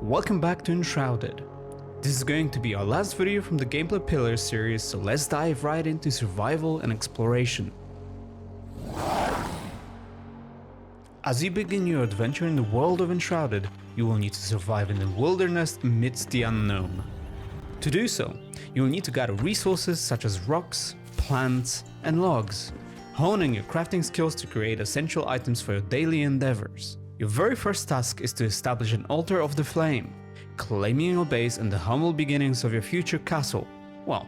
Welcome back to Enshrouded. This is going to be our last video from the Gameplay Pillars series, so let's dive right into survival and exploration. As you begin your adventure in the world of Enshrouded, you will need to survive in the wilderness amidst the unknown. To do so, you will need to gather resources such as rocks, plants, and logs, honing your crafting skills to create essential items for your daily endeavors. Your very first task is to establish an altar of the flame, claiming your base and the humble beginnings of your future castle. Well,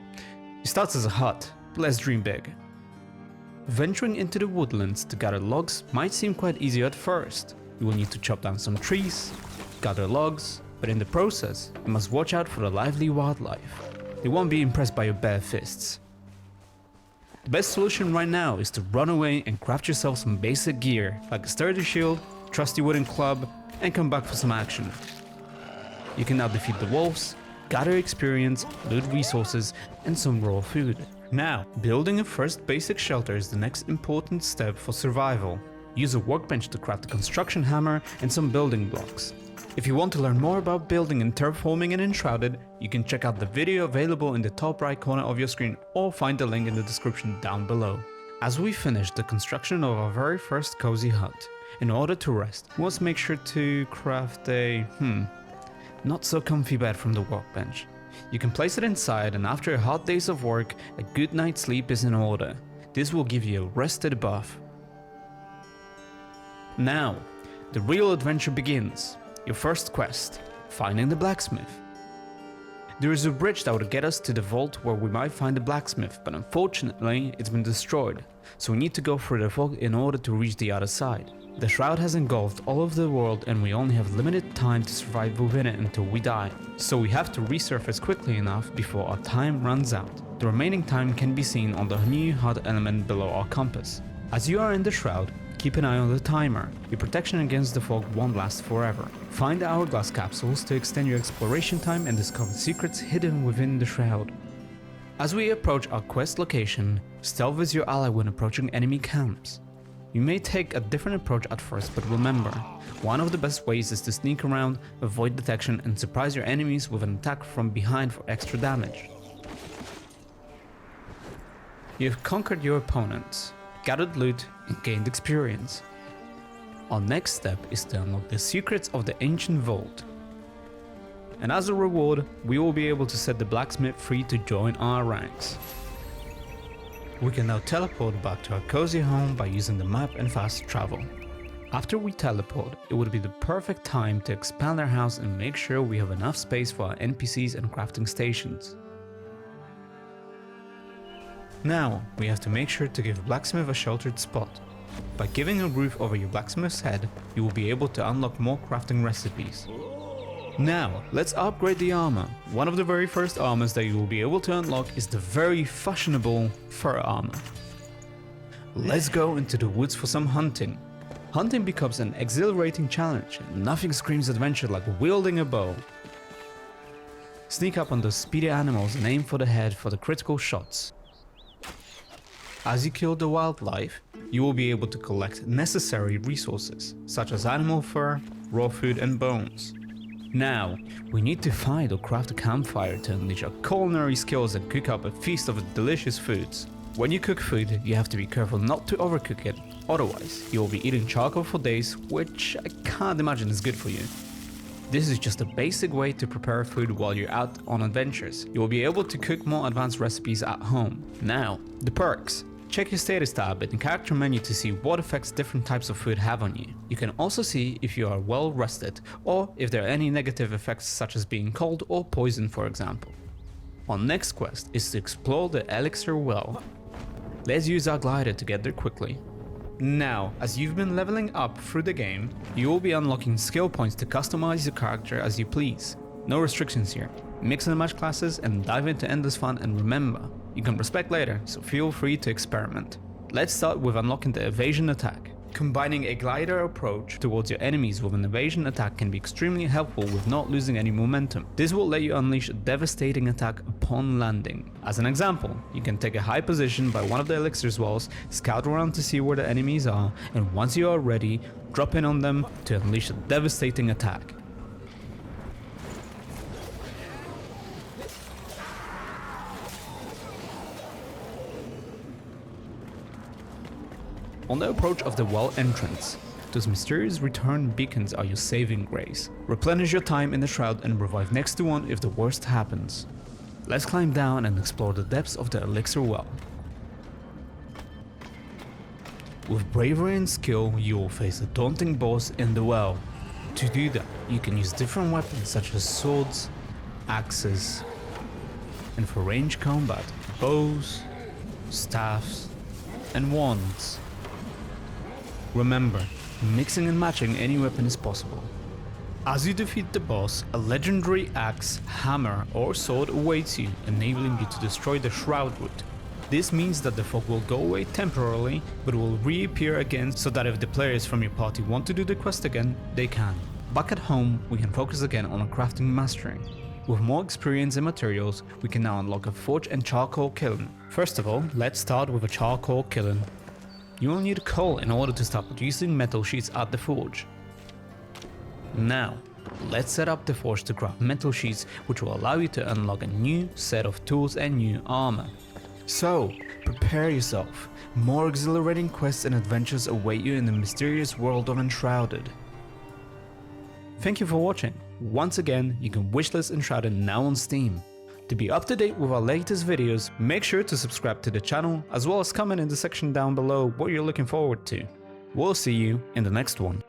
it starts as a hut, but let's dream big. Venturing into the woodlands to gather logs might seem quite easy at first. You will need to chop down some trees, gather logs, but in the process, you must watch out for the lively wildlife. They won't be impressed by your bare fists. The best solution right now is to run away and craft yourself some basic gear, like a sturdy shield, trusty wooden club, and come back for some action. You can now defeat the wolves, gather experience, loot resources, and some raw food. Now, building a first basic shelter is the next important step for survival. Use a workbench to craft a construction hammer and some building blocks. If you want to learn more about building and terraforming in Enshrouded, you can check out the video available in the top right corner of your screen or find the link in the description down below. As we finish the construction of our very first cozy hut, in order to rest, we must make sure to craft a not so comfy bed from the workbench. You can place it inside, and after a hot days of work, a good night's sleep is in order. This will give you a rested buff. Now, the real adventure begins. Your first quest, finding the blacksmith. There is a bridge that would get us to the vault where we might find the blacksmith, but unfortunately it's been destroyed, so we need to go through the vault in order to reach the other side. The shroud has engulfed all of the world and we only have limited time to survive within it until we die, so we have to resurface quickly enough before our time runs out. The remaining time can be seen on the new HUD element below our compass. As you are in the shroud, keep an eye on the timer. Your protection against the fog won't last forever. Find the hourglass capsules to extend your exploration time and discover secrets hidden within the shroud. As we approach our quest location, stealth is your ally when approaching enemy camps. You may take a different approach at first, but remember, one of the best ways is to sneak around, avoid detection, and surprise your enemies with an attack from behind for extra damage. You have conquered your opponents, gathered loot, and gained experience. Our next step is to unlock the secrets of the ancient vault. And as a reward, we will be able to set the blacksmith free to join our ranks. We can now teleport back to our cozy home by using the map and fast travel. After we teleport, it would be the perfect time to expand our house and make sure we have enough space for our NPCs and crafting stations. Now, we have to make sure to give Blacksmith a sheltered spot. By giving a roof over your blacksmith's head, you will be able to unlock more crafting recipes. Now, let's upgrade the armor. One of the very first armors that you will be able to unlock is the very fashionable fur armor. Let's go into the woods for some hunting. Hunting becomes an exhilarating challenge, and nothing screams adventure like wielding a bow. Sneak up on those speedy animals and aim for the head for the critical shots. As you kill the wildlife, you will be able to collect necessary resources, such as animal fur, raw food, and bones. Now, we need to find or craft a campfire to unleash our culinary skills and cook up a feast of delicious foods. When you cook food, you have to be careful not to overcook it, otherwise you will be eating charcoal for days, which I can't imagine is good for you. This is just a basic way to prepare food while you're out on adventures. You will be able to cook more advanced recipes at home. Now, the perks. Check your status tab in the character menu to see what effects different types of food have on you. You can also see if you are well rested, or if there are any negative effects such as being cold or poisoned, for example. Our next quest is to explore the Elixir Well. Let's use our glider to get there quickly. Now, as you've been leveling up through the game, you will be unlocking skill points to customize your character as you please. No restrictions here. Mix and match classes and dive into endless fun, and remember, you can respec later, so feel free to experiment. Let's start with unlocking the evasion attack. Combining a glider approach towards your enemies with an evasion attack can be extremely helpful with not losing any momentum. This will let you unleash a devastating attack upon landing. As an example, you can take a high position by one of the elixir's walls, scout around to see where the enemies are, and once you are ready, drop in on them to unleash a devastating attack. On the approach of the well entrance, those mysterious return beacons are your saving grace. Replenish your time in the shroud and revive next to one if the worst happens. Let's climb down and explore the depths of the elixir well. With bravery and skill, you will face a daunting boss in the well. To do that, you can use different weapons such as swords, axes, and for range combat, bows, staffs, and wands. Remember, mixing and matching any weapon is possible. As you defeat the boss, a legendary axe, hammer, or sword awaits you, enabling you to destroy the shroud root. This means that the fog will go away temporarily, but will reappear again so that if the players from your party want to do the quest again, they can. Back at home, we can focus again on our crafting mastery. With more experience and materials, we can now unlock a forge and charcoal kiln. First of all, let's start with a charcoal kiln. You will need coal in order to start producing metal sheets at the forge. Now, let's set up the forge to craft metal sheets, which will allow you to unlock a new set of tools and new armor. So, prepare yourself. More exhilarating quests and adventures await you in the mysterious world of Enshrouded. Thank you for watching. Once again, you can wishlist Enshrouded now on Steam. To be up to date with our latest videos, make sure to subscribe to the channel, as well as comment in the section down below what you're looking forward to. We'll see you in the next one.